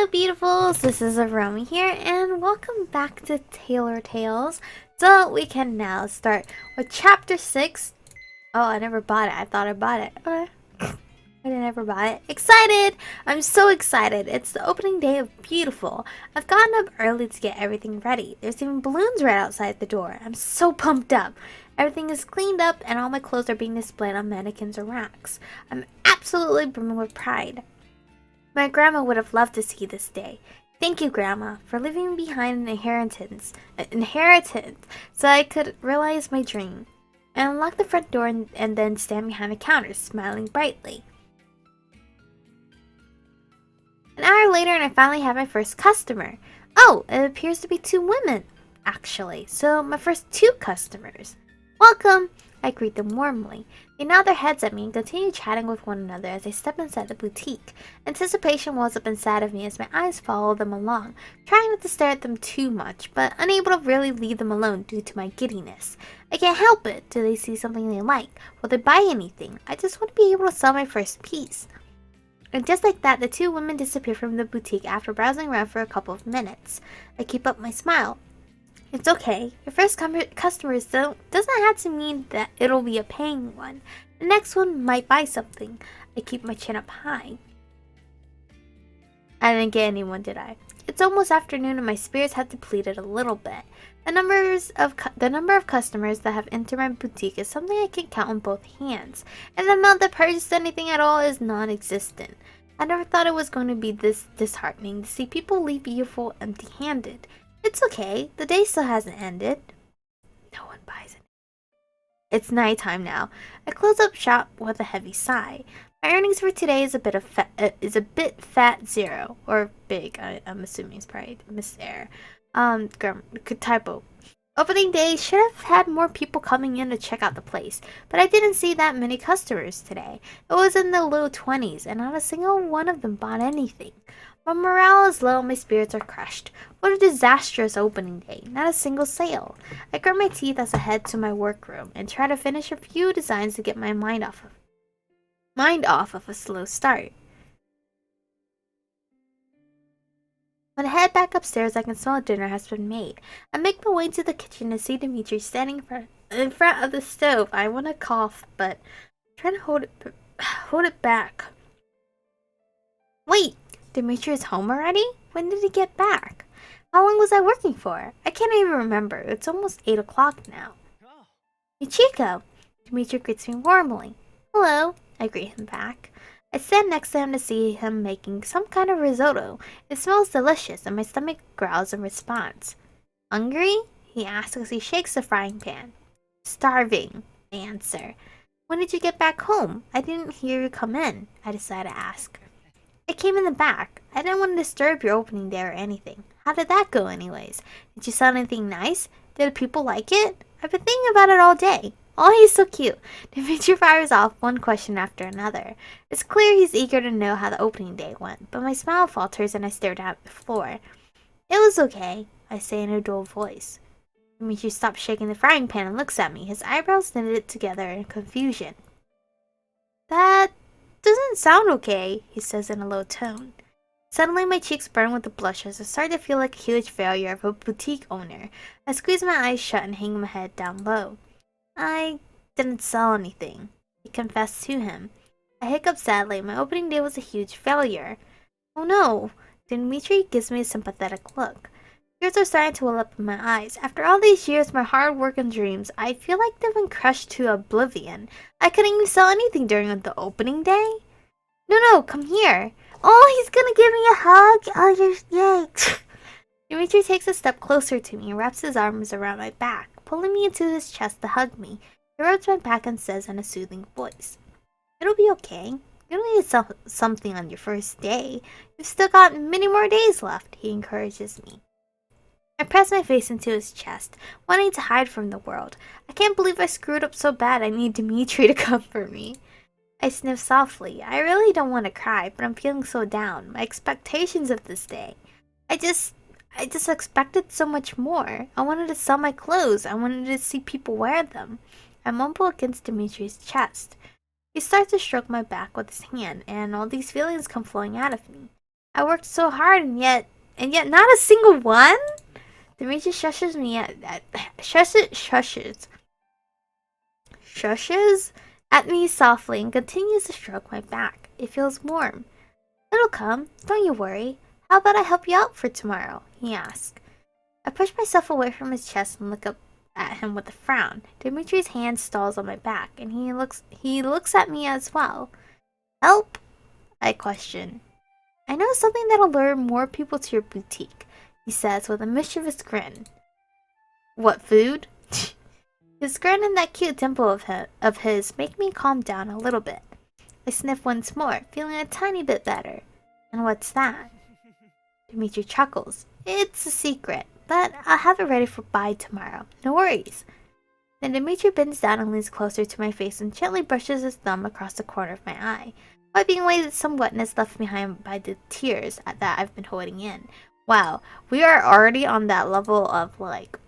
Hello beautifuls, this is Aromie here and welcome back to Tailor Tales. So we can now start with chapter 6. Oh, I never bought it. I thought I bought it. I never bought it. Excited! I'm so excited. It's the opening day of Beautiful. I've gotten up early to get everything ready. There's even balloons right outside the door. I'm so pumped up. Everything is cleaned up and all my clothes are being displayed on mannequins or racks. I'm absolutely brimming with pride. My grandma would have loved to see this day. Thank you, Grandma, for leaving behind an inheritance so I could realize my dream. I unlocked the front door and then stand behind the counter, smiling brightly. An hour later and I finally had my first customer. Oh, it appears to be two women, actually, so my first two customers. Welcome! I greet them warmly. They nod their heads at me and continue chatting with one another as I step inside the boutique. Anticipation wells up inside of me as my eyes follow them along, trying not to stare at them too much, but unable to really leave them alone due to my giddiness. I can't help it. Do they see something they like? Will they buy anything? I just want to be able to sell my first piece. And just like that, the two women disappear from the boutique after browsing around for a couple of minutes. I keep up my smile. It's okay. Your first customers doesn't have to mean that it'll be a paying one. The next one might buy something. I keep my chin up high. I didn't get anyone, did I? It's almost afternoon and my spirits have depleted a little bit. The number of customers that have entered my boutique is something I can count on both hands, and the amount that purchased anything at all is non-existent. I never thought it was going to be this disheartening to see people leave Beautiful empty-handed. It's okay, the day still hasn't ended. No one buys it. It's nighttime now. I close up shop with a heavy sigh. My earnings for today is a bit fat zero, or big. I'm assuming it's probably Miss Air. Typo. Opening day should have had more people coming in to check out the place, but I didn't see that many customers today. It was in the low 20s, and not a single one of them bought anything. My morale is low and my spirits are crushed. What a disastrous opening day. Not a single sale. I grit my teeth as I head to my workroom and try to finish a few designs to get my mind off of a slow start. When I head back upstairs, I can smell dinner has been made. I make my way to the kitchen and see Dimitri standing in front of the stove. I want to cough, but I'm trying to hold it back. Wait! Dimitri is home already? When did he get back? How long was I working for? I can't even remember. It's almost 8 o'clock now. Hey Chico! Dimitri greets me warmly. Hello, I greet him back. I stand next to him to see him making some kind of risotto. It smells delicious and my stomach growls in response. Hungry? He asks as he shakes the frying pan. Starving, I answer. When did you get back home? I didn't hear you come in, I decide to ask. I came in the back. I didn't want to disturb your opening day or anything. How did that go anyways? Did you sell anything nice? Did people like it? I've been thinking about it all day. Oh, he's so cute. Dimitri fires off one question after another. It's clear he's eager to know how the opening day went, but my smile falters and I stare down at the floor. It was okay, I say in a dull voice. Dimitri stops shaking the frying pan and looks at me, his eyebrows knitted together in confusion. That doesn't sound okay, he says in a low tone. Suddenly my cheeks burn with the blush as I start to feel like a huge failure of a boutique owner. I squeeze my eyes shut and hang my head down low. I didn't sell anything, I confessed to him. I hiccup sadly. My opening day was a huge failure. Oh no, Dimitri gives me a sympathetic look. Tears are starting to well up in my eyes. After all these years, my hard work and dreams, I feel like they've been crushed to oblivion. I couldn't even sell anything during the opening day. No, come here. Oh, he's gonna give me a hug. Oh, yay. Dimitri takes a step closer to me and wraps his arms around my back, pulling me into his chest to hug me. He rubs my back and says in a soothing voice, It'll be okay. You don't need to sell something on your first day. You've still got many more days left, he encourages me. I press my face into his chest, wanting to hide from the world. I can't believe I screwed up so bad I need Dimitri to comfort me. I sniff softly. I really don't want to cry, but I'm feeling so down. My expectations of this day. I just expected so much more. I wanted to sell my clothes. I wanted to see people wear them. I mumble against Dimitri's chest. He starts to stroke my back with his hand, and all these feelings come flowing out of me. I worked so hard and yet not a single one? Dimitri shushes at me softly and continues to stroke my back. It feels warm. It'll come, don't you worry. How about I help you out for tomorrow? He asks. I push myself away from his chest and look up at him with a frown. Dimitri's hand stalls on my back, and he looks at me as well. Help? I question. I know something that'll lure more people to your boutique, he says with a mischievous grin. What, food? His grin and that cute dimple of his make me calm down a little bit. I sniff once more, feeling a tiny bit better. And what's that? Dimitri chuckles. It's a secret, but I'll have it ready by tomorrow. No worries. Then Dimitri bends down and leans closer to my face and gently brushes his thumb across the corner of my eye, wiping away some wetness left behind by the tears that I've been holding in. Wow, we are already on that level of, like,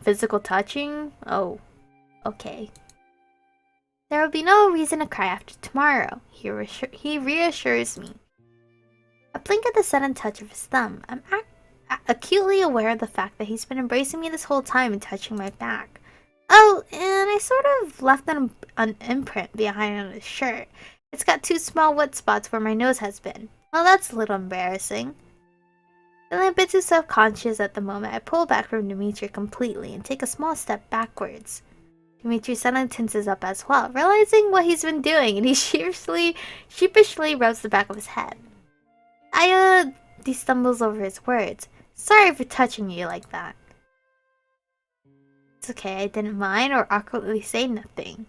physical touching? Oh, okay. There will be no reason to cry after tomorrow, he reassures me. I blink at the sudden touch of his thumb. I'm acutely aware of the fact that he's been embracing me this whole time and touching my back. Oh, and I sort of left an imprint behind on his shirt. It's got 2 small wet spots where my nose has been. Well, that's a little embarrassing. Feeling a bit too self-conscious at the moment, I pull back from Dimitri completely and take a small step backwards. Dimitri suddenly tenses up as well, realizing what he's been doing, and he sheepishly rubs the back of his head. He stumbles over his words. Sorry for touching you like that. It's okay, I didn't mind or awkwardly say nothing.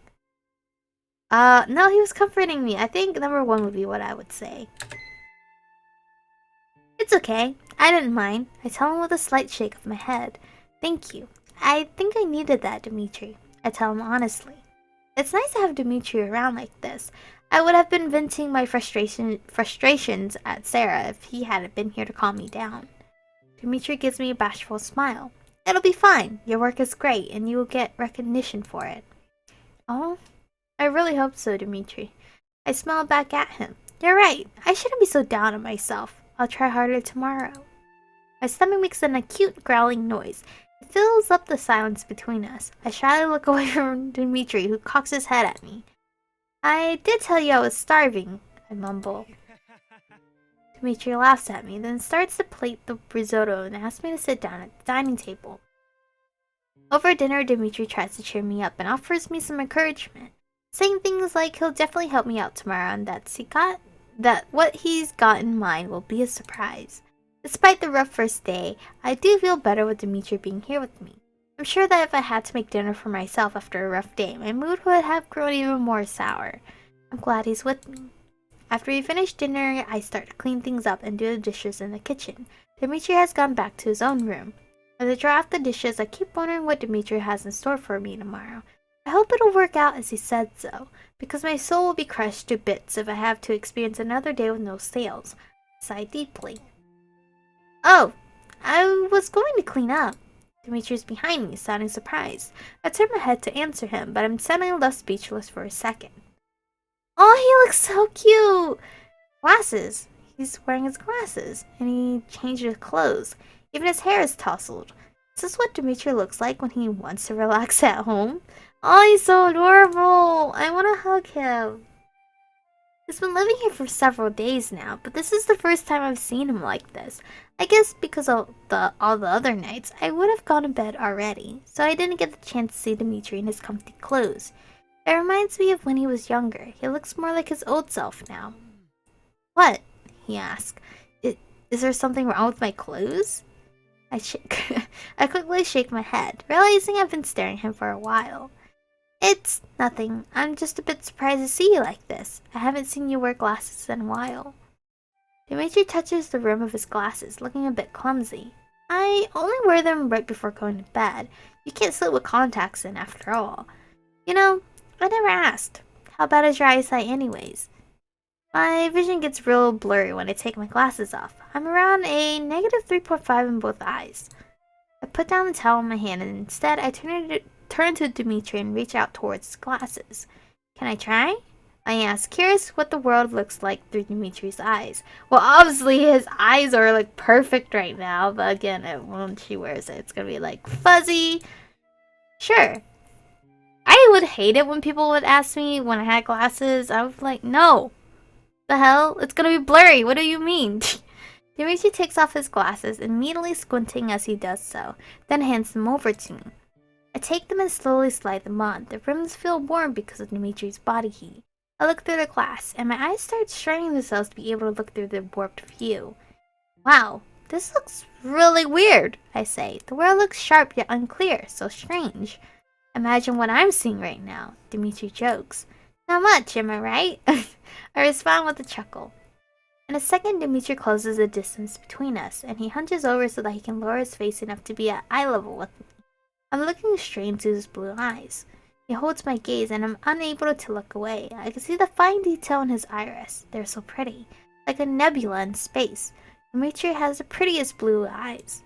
No, he was comforting me. I think number 1 would be what I would say. It's okay, I didn't mind. I tell him with a slight shake of my head. Thank you. I think I needed that, Dimitri. I tell him honestly. It's nice to have Dimitri around like this. I would have been venting my frustrations at Sarah if he hadn't been here to calm me down. Dimitri gives me a bashful smile. It'll be fine. Your work is great, and you will get recognition for it. Oh, I really hope so, Dimitri. I smile back at him. You're right. I shouldn't be so down on myself. I'll try harder tomorrow. My stomach makes an acute growling noise. It fills up the silence between us. I shyly look away from Dimitri, who cocks his head at me. I did tell you I was starving, I mumble. Dimitri laughs at me, then starts to plate the risotto and asks me to sit down at the dining table. Over dinner, Dimitri tries to cheer me up and offers me some encouragement, saying things like he'll definitely help me out tomorrow and that what he's got in mind will be a surprise. Despite the rough first day, I do feel better with Dimitri being here with me. I'm sure that if I had to make dinner for myself after a rough day, my mood would have grown even more sour. I'm glad he's with me. After we finish dinner, I start to clean things up and do the dishes in the kitchen. Dimitri has gone back to his own room. As I dry off the dishes, I keep wondering what Dimitri has in store for me tomorrow. I hope it'll work out as he said so, because my soul will be crushed to bits if I have to experience another day with no sales. I sigh deeply. Oh, I was going to clean up. Dimitri's behind me, sounding surprised. I turn my head to answer him, but I'm suddenly left speechless for a second. Oh, he looks so cute! Glasses. He's wearing his glasses, and he changed his clothes. Even his hair is tousled. Is this what Dimitri looks like when he wants to relax at home? Oh, he's so adorable! I want to hug him. He's been living here for several days now, but this is the first time I've seen him like this. I guess because of all the other nights, I would have gone to bed already, so I didn't get the chance to see Dimitri in his comfy clothes. It reminds me of when he was younger. He looks more like his old self now. What? He asks. Is there something wrong with my clothes? I quickly shake my head, realizing I've been staring at him for a while. It's nothing. I'm just a bit surprised to see you like this. I haven't seen you wear glasses in a while. Dimitri touches the rim of his glasses, looking a bit clumsy. I only wear them right before going to bed. You can't sleep with contacts in after all. You know, I never asked. How bad is your eyesight anyways? My vision gets real blurry when I take my glasses off. I'm around a negative 3.5 in both eyes. I put down the towel in my hand and instead I turn to Dimitri and reach out towards his glasses. Can I try? I ask, curious what the world looks like through Dimitri's eyes. Well, obviously his eyes are like perfect right now, but again, when she wears it, it's gonna be like fuzzy. Sure. I would hate it when people would ask me when I had glasses. I was like, no. The hell? It's gonna be blurry. What do you mean? Dimitri takes off his glasses, immediately squinting as he does so, then hands them over to me. I take them and slowly slide them on. The rims feel warm because of Dimitri's body heat. I look through the glass, and my eyes start straining themselves to be able to look through the warped view. Wow, this looks really weird, I say. The world looks sharp yet unclear, so strange. Imagine what I'm seeing right now, Dimitri jokes. Not much, am I right? I respond with a chuckle. In a second, Dimitri closes the distance between us, and he hunches over so that he can lower his face enough to be at eye level with me. I'm looking straight into his blue eyes. He holds my gaze, and I'm unable to look away. I can see the fine detail in his iris. They're so pretty, like a nebula in space. Dimitri has the prettiest blue eyes.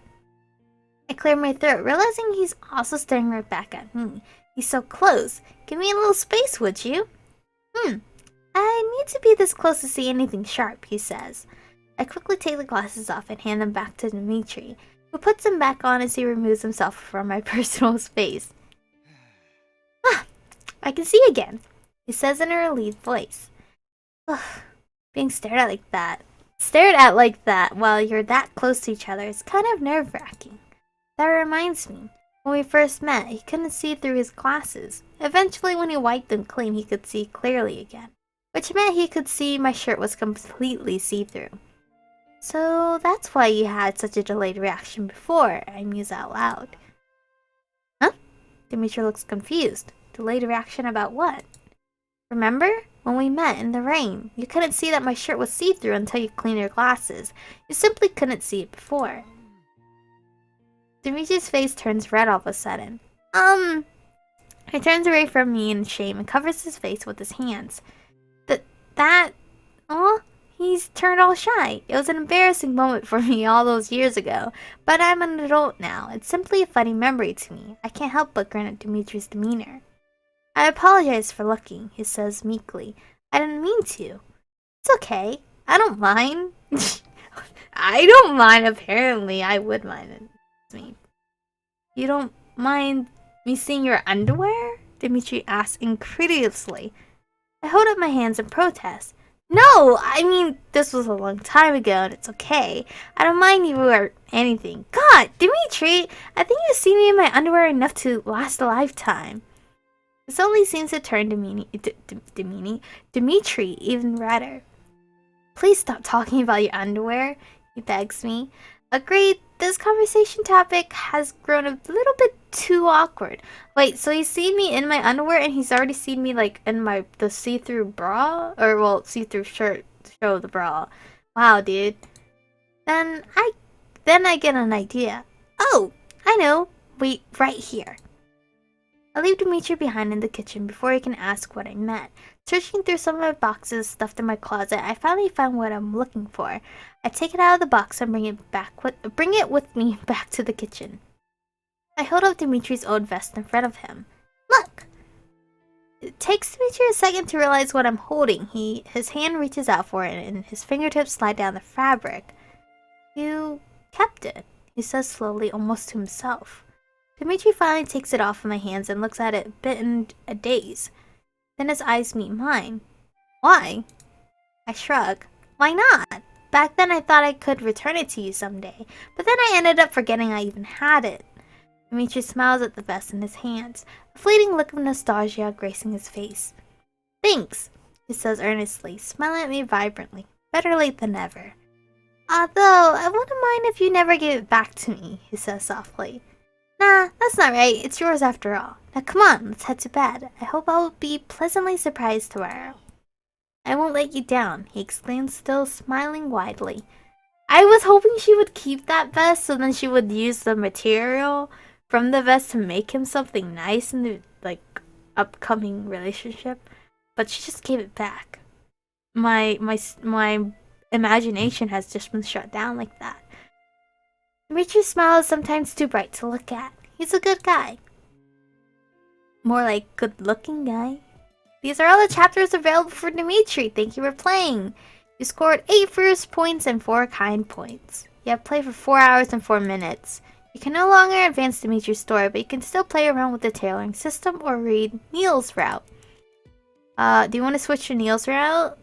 I clear my throat, realizing he's also staring right back at me. He's so close. Give me a little space, would you? I need to be this close to see anything sharp, he says. I quickly take the glasses off and hand them back to Dimitri, who puts them back on as he removes himself from my personal space. Ah, I can see again, he says in a relieved voice. Ugh, being stared at like that while you're that close to each other is kind of nerve-wracking. That reminds me, when we first met, he couldn't see through his glasses. Eventually, when he wiped them clean, he could see clearly again, which meant he could see my shirt was completely see-through. So that's why you had such a delayed reaction before, I muse out loud. Huh? Dimitri looks confused. Delayed reaction about what? Remember? When we met in the rain, you couldn't see that my shirt was see-through until you cleaned your glasses. You simply couldn't see it before. Dimitri's face turns red all of a sudden. He turns away from me in shame and covers his face with his hands. He's turned all shy. It was an embarrassing moment for me all those years ago, but I'm an adult now. It's simply a funny memory to me. I can't help but grin at Dimitri's demeanor. I apologize for looking, he says meekly. I didn't mean to. It's okay. I don't mind. I don't mind, apparently. I would mind it. Me. You don't mind me seeing your underwear? Dimitri asks incredulously. I hold up my hands in protest. No, I mean, this was a long time ago and it's okay. I don't mind you or anything. God, Dimitri, I think you've seen me in my underwear enough to last a lifetime. This only seems to turn Dimitri even redder. Please stop talking about your underwear, he begs me. Agreed, this conversation topic has grown a little bit too awkward. Wait, so he's seen me in my underwear and he's already seen me like in the see-through bra? Or well, see-through shirt to show the bra. Wow, dude. Then I get an idea. Oh, I know. Wait, right here. I leave Dimitri behind in the kitchen before he can ask what I meant. Searching through some of my boxes stuffed in my closet, I finally found what I'm looking for. I take it out of the box and bring it with me back to the kitchen. I hold up Dimitri's old vest in front of him. Look! It takes Dimitri a second to realize what I'm holding. His hand reaches out for it and his fingertips slide down the fabric. You kept it, he says slowly, almost to himself. Dimitri finally takes it off of my hands and looks at it a bit in a daze. Then his eyes meet mine. Why? I shrug. Why not? Back then I thought I could return it to you someday, but then I ended up forgetting I even had it. Dimitri smiles at the vest in his hands, a fleeting look of nostalgia gracing his face. Thanks, he says earnestly, smiling at me vibrantly. Better late than never. Although, I wouldn't mind if you never gave it back to me, he says softly. Nah, that's not right. It's yours after all. Now come on, let's head to bed. I hope I'll be pleasantly surprised tomorrow. I won't let you down, he exclaims, still smiling widely. I was hoping she would keep that vest so then she would use the material from the vest to make him something nice in the, upcoming relationship. But she just gave it back. My imagination has just been shut down like that. Dimitri's smile is sometimes too bright to look at. He's a good guy. More like good-looking guy. These are all the chapters available for Dimitri. Thank you for playing. You scored 8 first points and 4 kind points. You have played for 4 hours and 4 minutes. You can no longer advance Dimitri's story, but you can still play around with the tailoring system or read Neil's route. Do you want to switch to Neil's route?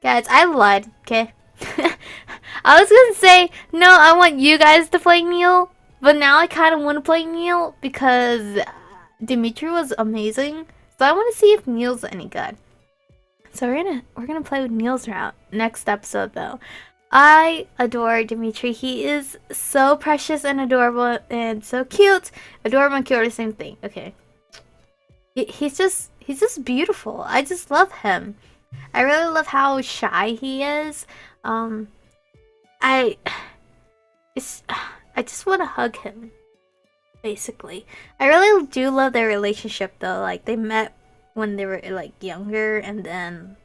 Guys, I lied, okay? I was gonna say, no, I want you guys to play Neil, but now I kind of want to play Neil because Dimitri was amazing. So I want to see if Neil's any good. So we're gonna play with Neil's route next episode though. I adore Dimitri. He is so precious and adorable and so cute. Adorable and cute are the same thing. Okay. He's just beautiful. I just love him. I really love how shy he is. I just want to hug him. Basically, I really do love their relationship though. Like they met when they were like younger, and then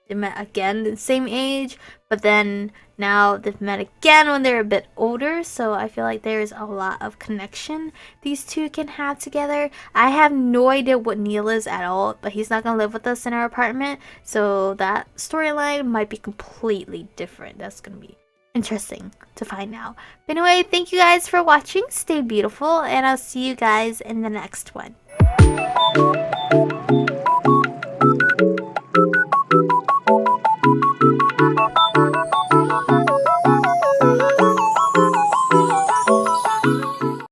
they met again the same age, but then now they've met again when they're a bit older. So I feel like there's a lot of connection these two can have together. I have no idea what Neil is at all, but he's not gonna live with us in our apartment, so that storyline might be completely different. That's gonna be interesting to find out. But anyway, thank you guys for watching. Stay beautiful, and I'll see you guys in the next one.